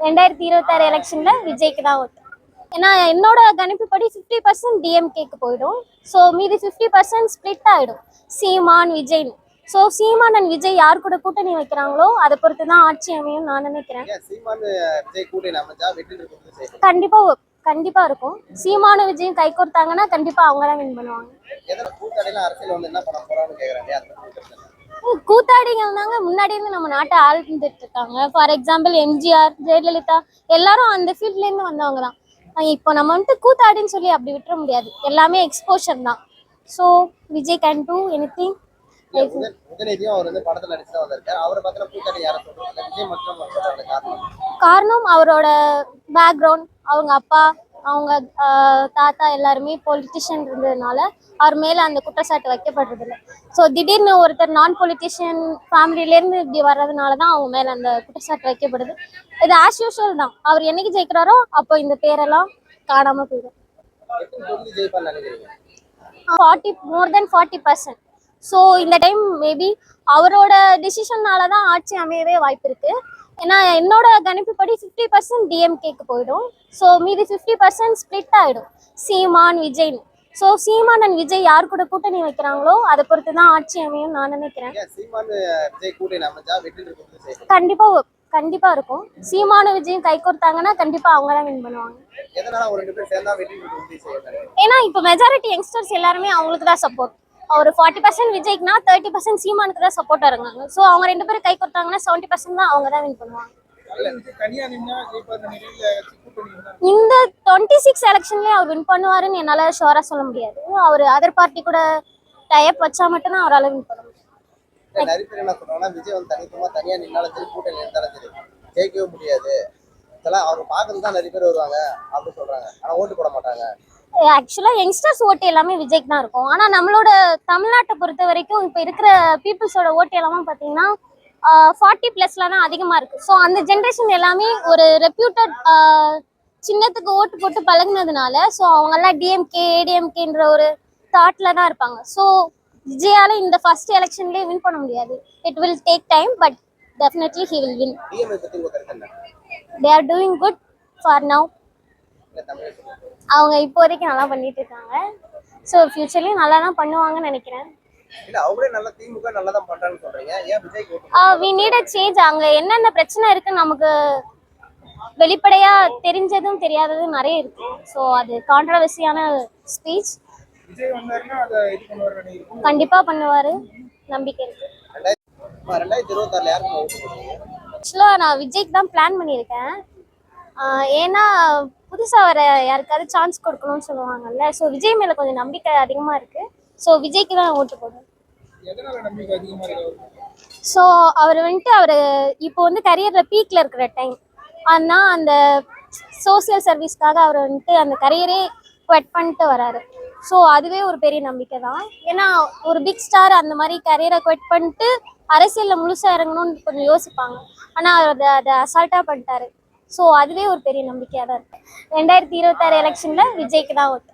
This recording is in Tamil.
2026 எலெக்ஷன்ல விஜய்க்கு தான் ஓட்டு. ஏன்னா என்னோட கணிப்புப்படி 50% டிஎம்கேக்கு போயிடும். ஸோ மீதி 50% ஸ்ப்ளிட் ஆகிடும் சீமான் விஜய்னு. ஸோ சீமான் அண்ட் விஜய் யார் கூட கூட்டணி வைக்கிறாங்களோ அதை பொறுத்து தான் ஆட்சி அமையும் நான் நினைக்கிறேன். கண்டிப்பா கண்டிப்பா இருக்கும். சீமானு விஜயும் கை கோர்த்தாங்கன்னா கண்டிப்பா அவங்க தான் வின் பண்ணுவாங்க. கூத்தாடிகள் தாங்க முன்னாடி இருந்து நம்ம நாட்டை ஆழ்ந்துட்டு இருக்காங்க. ஃபார் எக்ஸாம்பிள் எம்ஜிஆர், ஜெயலலிதா எல்லாரும் அந்த ஃபீல்ட்ல இருந்து வந்தவங்க தான். இப்போ நம்ம வந்துட்டு கூத்தாடின்னு சொல்லி அப்படி விட்டுற முடியாது. எல்லாமே எக்ஸ்போஷர் தான். So Vijay can do anything. காரணம் அவரோட பேக்ரவுண்ட், அவங்க அப்பா, அவங்க தாத்தா எல்லாருமே பொலிட்டிஷியன் இருந்ததுனால அவர் மேலே அந்த குற்றச்சாட்டு வைக்கப்படுறதில்லை. ஸோ திடீர்னு ஒருத்தர் நான் பொலிட்டிஷியன் ஃபேமிலியிலேருந்து இப்படி வர்றதுனால தான் அவங்க மேலே அந்த குற்றச்சாட்டு வைக்கப்படுது. இது ஆஸ் யூஷுவல் தான். அவர் என்னைக்கு ஜெயிக்கிறாரோ அப்போ இந்த பேரெல்லாம் காணாமல் போயிடும். 40% ஸோ இந்த டைம் மேபி அவரோட டிசிஷன்னால தான் ஆட்சி அமையவே வாய்ப்பு இருக்கு. ஏன்னா என்னோட கணிப்புப்படி 50% டிஎம்கேக்கு போயிடும். ஸோ மீதி 50% ஸ்ப்ளிட் ஆகிடும் சீமான் விஜய்னு. ஸோ சீமான் அண்ட் விஜய் யார் கூட கூட்டணி வைக்கிறாங்களோ அதை பொறுத்து தான் ஆட்சி அமையும் நான் நினைக்கிறேன். கண்டிப்பா கண்டிப்பா இருக்கும். சீமானு விஜயும் கை கோர்த்தாங்கன்னா கண்டிப்பா அவங்க தான் வின் பண்ணுவாங்க. ஏன்னா இப்போ மெஜாரிட்டி யங்ஸ்டர்ஸ் எல்லாருமே அவங்களுக்கு தான் சப்போர்ட். ஒரு 40% விஜய்க்குனா 30% சீமானுக்கு தான் சப்போர்ட்டா இருக்காங்க. ஸோ அவங்க ரெண்டு பேரும் கை கொடுத்தாங்கன்னா 70% தான் அவங்க தான் வின் பண்ணுவாங்க. இந்த 26 எலெக்ஷன்லயே அவர் வின் பண்ணுவாருன்னு என்னால ஷோரா சொல்ல முடியாது. அவர் அதர் பார்ட்டி கூட டைப் வச்சா மட்டும்தான் அவரால் வின் பண்ண முடியும். ஜெயிக்கவே முடியாது, அவங்க பார்க்கறது தான் நிறைய பேர் வருவாங்க அப்படி சொல்றாங்க. ஆனா ஓட்டு போட மாட்டாங்க. ஆக்சுவலா யங்ஸ்டர்ஸ் ஓட்டு எல்லாமே விஜய்க்கு தான் இருக்கும். ஆனா நம்மளோட தமிழ்நாட்டை பொறுத்த வரைக்கும் இப்போ இருக்கிற பீப்புள்ஸோட ஓட்டு எல்லாமே பார்த்தீங்கன்னா 40+ தான் அதிகமா இருக்கு. ஸோ அந்த ஜென்ரேஷன் எல்லாமே ஒரு ரெப்யூட்டட் சின்னத்துக்கு ஓட்டு போட்டு பழகினதுனால ஸோ அவங்கெல்லாம் டிஎம்கே ஏடிஎம்கேன்ற ஒரு தாட்ல தான் இருப்பாங்க. ஸோ விஜயால இந்த ஃபர்ஸ்ட் எலெக்ஷன்லேயே வின் பண்ண முடியாது. It will take time but definitely he will win. They are doing good for now. அவங்க இப்போ வரைக்கும் நல்லா பண்ணிட்டு இருக்காங்க. ஸோ ஃபியூச்சர்லயும் நல்லா தான் பண்ணுவாங்கன்னு நினைக்கிறேன். We need a change. அங்க என்னென்ன பிரச்சனை இருக்குன்னு நமக்கு வெளிப்படையா தெரிஞ்சதும் தெரியாததும் நிறைய இருக்கு. ஸோ அது கான்ட்ரவர்சியான ஸ்பீச். கண்டிப்பா பண்ணுவாரு, நம்பிக்கை இருக்கு. ஆக்சுவலாக நான் விஜய்க்கு தான் பிளான் பண்ணியிருக்கேன். ஏன்னா புதுசாக வர யாருக்காவது சான்ஸ் கொடுக்கணும்னு சொல்லுவாங்கல்ல. ஸோ விஜய் மேலே கொஞ்சம் நம்பிக்கை அதிகமாக இருக்குது. ஸோ விஜய்க்கு தான் ஓட்டு போடுவேன். ஸோ அவர் வந்துட்டு அவர் இப்போ வந்து கரியரில் பீக்கில் இருக்கிற டைம். ஆனால் அந்த சோசியல் சர்வீஸ்க்காக அவர் வந்துட்டு அந்த கரியரே குவெட் பண்ணிட்டு வராரு. ஸோ அதுவே ஒரு பெரிய நம்பிக்கை தான். ஏன்னா ஒரு பிக் ஸ்டார் அந்த மாதிரி கரியரை குவெட் பண்ணிட்டு அரசியலில் முழுசாக இறங்கணும்னு கொஞ்சம் யோசிப்பாங்க. ஆனால் அதை அசால்ட்டாக பண்ணிட்டாரு. ஸோ அதுவே ஒரு பெரிய நம்பிக்கையாக தான் இருக்கு. 2026 எலெக்ஷனில் விஜய்க்கு தான் ஓட்டு.